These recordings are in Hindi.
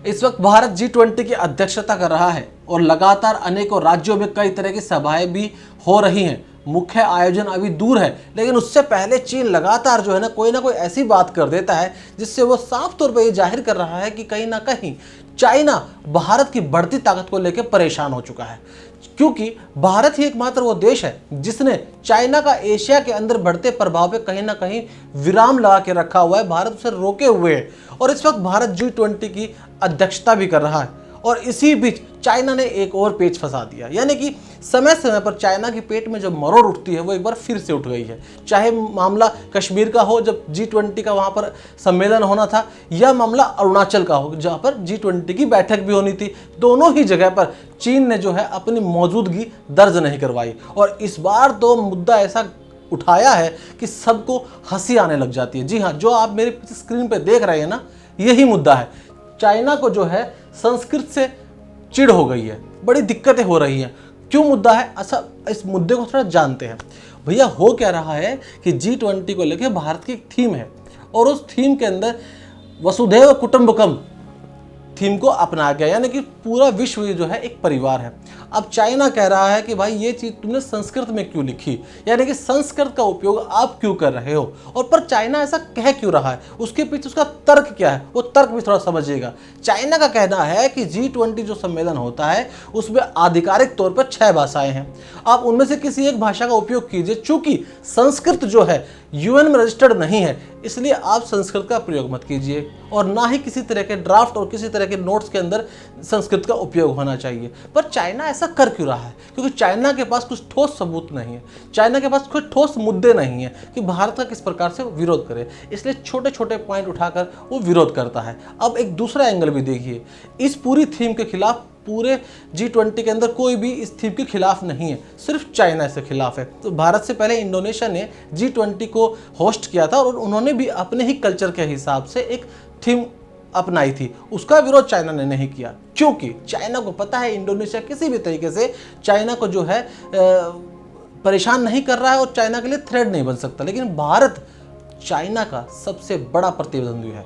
इस वक्त भारत G20 की अध्यक्षता कर रहा है और लगातार अनेकों राज्यों में कई तरह की सभाएं भी हो रही हैं। मुख्य आयोजन अभी दूर है, लेकिन उससे पहले चीन लगातार जो है ना कोई ऐसी बात कर देता है जिससे वो साफ तौर पर ये जाहिर कर रहा है कि कहीं ना कहीं चाइना भारत की बढ़ती ताकत को लेकर परेशान हो चुका है, क्योंकि भारत ही एकमात्र वो देश है जिसने चाइना का एशिया के अंदर बढ़ते प्रभाव पे कहीं ना कहीं विराम लगा के रखा हुआ है। भारत उसे रोके हुए है और इस वक्त भारत G20 की अध्यक्षता भी कर रहा है। और इसी बीच चाइना ने एक और पेच फंसा दिया, यानी कि समय समय पर चाइना के पेट में जो मरोड़ उठती है वो एक बार फिर से उठ गई है। चाहे मामला कश्मीर का हो, जब G20 का वहाँ पर सम्मेलन होना था, या मामला अरुणाचल का हो जहाँ पर G20 की बैठक भी होनी थी। दोनों ही जगह पर चीन ने जो है अपनी मौजूदगी दर्ज नहीं करवाई। और इस बार तो मुद्दा ऐसा उठाया है कि सबको हंसी आने लग जाती है। जी हाँ, जो आप मेरे स्क्रीन पे देख रहे हैं ना, यही मुद्दा है। चाइना को जो है संस्कृत से चिढ़ हो गई है, बड़ी दिक्कतें हो रही हैं। क्यों मुद्दा है? अच्छा, इस मुद्दे को थोड़ा जानते हैं। भैया, हो क्या रहा है कि G20 को लेकर भारत की एक थीम है और उस थीम के अंदर वसुधैव कुटुंबकम थीम को अपनाया गया, यानी कि पूरा विश्व जो है एक परिवार है। अब चाइना कह रहा है कि भाई ये चीज़ तुमने संस्कृत में क्यों लिखी, यानी कि संस्कृत का उपयोग आप क्यों कर रहे हो, और पर चाइना ऐसा कह क्यों रहा है, उसके पीछे उसका तर्क क्या है, वो तर्क भी थोड़ा समझिएगा। चाइना का कहना है कि G20 जो सम्मेलन होता है उसमें आधिकारिक तौर पर 6 भाषाएं हैं, आप उनमें से किसी एक भाषा का उपयोग कीजिए। चूंकि संस्कृत जो है UN में रजिस्टर्ड नहीं है, इसलिए आप संस्कृत का प्रयोग मत कीजिए, और ना ही किसी तरह के ड्राफ्ट और किसी तरह के नोट्स के अंदर संस्कृत का उपयोग होना चाहिए। पर चाइना ऐसा कर क्यों रहा है? क्योंकि चाइना के पास कुछ ठोस सबूत नहीं है, चाइना के पास कुछ ठोस मुद्दे नहीं है कि भारत का किस प्रकार से विरोध करे, इसलिए छोटे छोटे पॉइंट उठाकर वो विरोध करता है। अब एक दूसरा एंगल भी देखिए, इस पूरी थीम के खिलाफ पूरे G20 के अंदर कोई भी इस थीम के खिलाफ नहीं है, सिर्फ चाइना इसके खिलाफ है। तो भारत से पहले इंडोनेशिया ने G20 को होस्ट किया था और उन्होंने भी अपने ही कल्चर के हिसाब से एक थीम अपनाई थी, उसका विरोध चाइना ने नहीं किया, क्योंकि चाइना को पता है इंडोनेशिया किसी भी तरीके से चाइना को जो है परेशान नहीं कर रहा है और चाइना के लिए थ्रेट नहीं बन सकता। लेकिन भारत चाइना का सबसे बड़ा प्रतिद्वंदी है।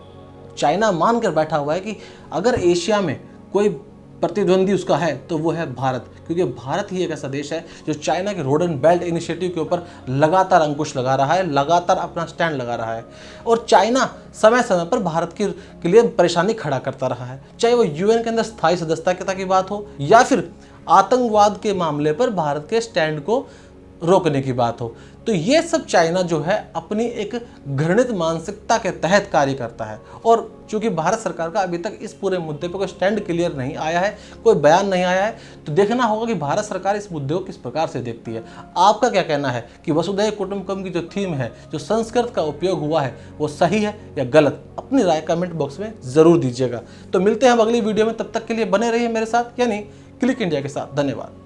चाइना मान कर बैठा हुआ है कि अगर एशिया में कोई प्रतिद्वंदी उसका है तो वो है भारत, क्योंकि भारत ही एक ऐसा देश है जो चाइना के रोड एंड बेल्ट इनिशिएटिव के ऊपर लगातार अंकुश लगा रहा है, लगातार अपना स्टैंड लगा रहा है। और चाइना समय समय पर भारत के लिए परेशानी खड़ा करता रहा है, चाहे वो UN के अंदर स्थायी सदस्यता की बात हो या फिर आतंकवाद के मामले पर भारत के स्टैंड को रोकने की बात हो। तो ये सब चाइना जो है अपनी एक घृणित मानसिकता के तहत कार्य करता है। और चूंकि भारत सरकार का अभी तक इस पूरे मुद्दे पर कोई स्टैंड क्लियर नहीं आया है, कोई बयान नहीं आया है, तो देखना होगा कि भारत सरकार इस मुद्दे को किस प्रकार से देखती है। आपका क्या कहना है कि वसुधैव कुटुंबकम की जो थीम है, जो संस्कृत का उपयोग हुआ है, वो सही है या गलत? अपनी राय कमेंट बॉक्स में जरूर दीजिएगा। तो मिलते हैं हम अगली वीडियो में, तब तक के लिए बने रहिए मेरे साथ, यानी क्लिक इंडिया के साथ। धन्यवाद।